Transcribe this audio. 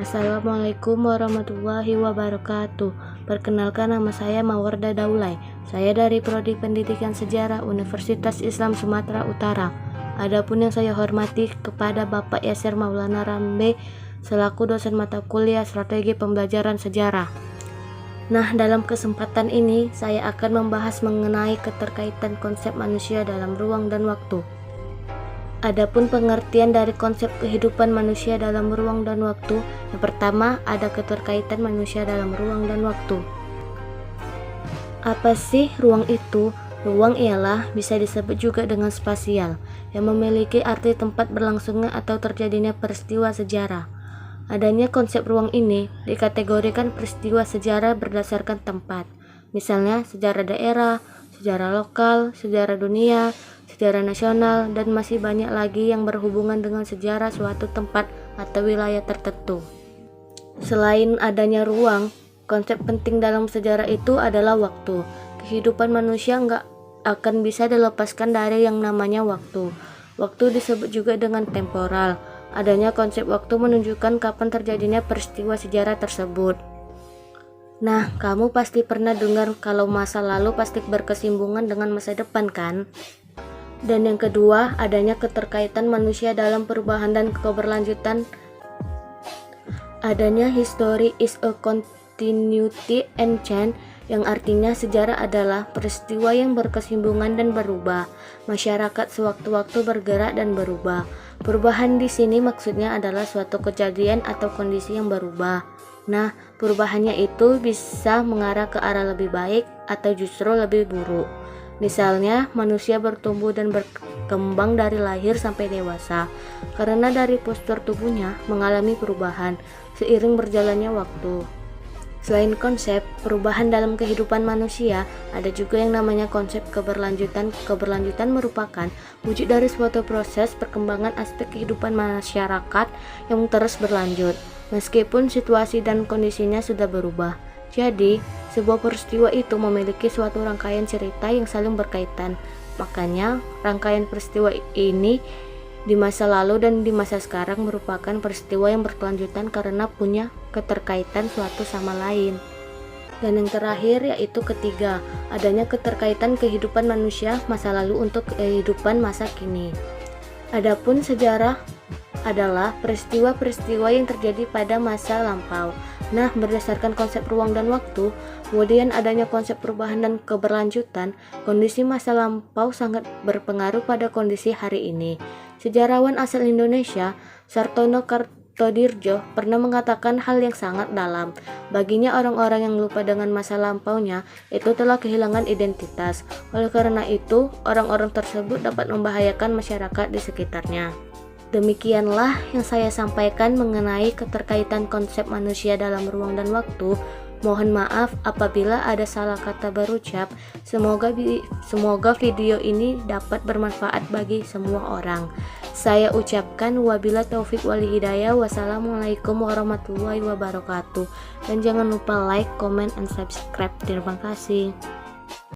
Assalamualaikum warahmatullahi wabarakatuh. Perkenalkan, nama saya Mawarda Daulay. Saya dari Prodi Pendidikan Sejarah Universitas Islam Sumatera Utara. Adapun yang saya hormati kepada Bapak Yasir Maulana Rambe selaku dosen mata kuliah Strategi Pembelajaran Sejarah. Nah, dalam kesempatan ini saya akan membahas mengenai keterkaitan konsep manusia dalam ruang dan waktu. Adapun pengertian dari konsep kehidupan manusia dalam ruang dan waktu, yang pertama ada keterkaitan manusia dalam ruang dan waktu. Apa sih ruang itu? Ruang ialah bisa disebut juga dengan spasial, yang memiliki arti tempat berlangsungnya atau terjadinya peristiwa sejarah. Adanya konsep ruang ini dikategorikan peristiwa sejarah berdasarkan tempat, misalnya sejarah daerah, sejarah lokal, sejarah dunia, sejarah nasional, dan masih banyak lagi yang berhubungan dengan sejarah suatu tempat atau wilayah tertentu. Selain adanya ruang, konsep penting dalam sejarah itu adalah waktu. Kehidupan manusia nggak akan bisa dilepaskan dari yang namanya waktu. Waktu disebut juga dengan temporal. Adanya konsep waktu menunjukkan kapan terjadinya peristiwa sejarah tersebut. Nah, kamu pasti pernah dengar kalau masa lalu pasti berkesinambungan dengan masa depan, kan? Dan yang kedua, adanya keterkaitan manusia dalam perubahan dan keberlanjutan. Adanya history is a continuity and change, yang artinya sejarah adalah peristiwa yang berkesinambungan dan berubah. Masyarakat sewaktu-waktu bergerak dan berubah. Perubahan di sini maksudnya adalah suatu kejadian atau kondisi yang berubah. Nah, perubahannya itu bisa mengarah ke arah lebih baik atau justru lebih buruk. Misalnya, manusia bertumbuh dan berkembang dari lahir sampai dewasa karena dari postur tubuhnya mengalami perubahan seiring berjalannya waktu. Selain konsep perubahan dalam kehidupan manusia, ada juga yang namanya konsep keberlanjutan. Keberlanjutan merupakan wujud dari suatu proses perkembangan aspek kehidupan masyarakat yang terus berlanjut, meskipun situasi dan kondisinya sudah berubah. Jadi, sebuah peristiwa itu memiliki suatu rangkaian cerita yang saling berkaitan. Makanya, rangkaian peristiwa ini di masa lalu dan di masa sekarang merupakan peristiwa yang berkelanjutan karena punya keterkaitan suatu sama lain. Dan yang terakhir yaitu ketiga, adanya keterkaitan kehidupan manusia masa lalu untuk kehidupan masa kini. Adapun sejarah adalah peristiwa-peristiwa yang terjadi pada masa lampau. Nah, berdasarkan konsep ruang dan waktu, kemudian adanya konsep perubahan dan keberlanjutan, kondisi masa lampau sangat berpengaruh pada kondisi hari ini. Sejarawan asal Indonesia, Sartono Kartodirjo, pernah mengatakan hal yang sangat dalam. Baginya orang-orang yang lupa dengan masa lampaunya itu telah kehilangan identitas. Oleh karena itu, orang-orang tersebut dapat membahayakan masyarakat di sekitarnya. Demikianlah yang saya sampaikan mengenai keterkaitan konsep manusia dalam ruang dan waktu. Mohon maaf apabila ada salah kata berucap. Semoga video ini dapat bermanfaat bagi semua orang. Saya ucapkan wabillahi taufik wal hidayah. Wassalamualaikum warahmatullahi wabarakatuh. Dan jangan lupa like, comment, and subscribe. Terima kasih.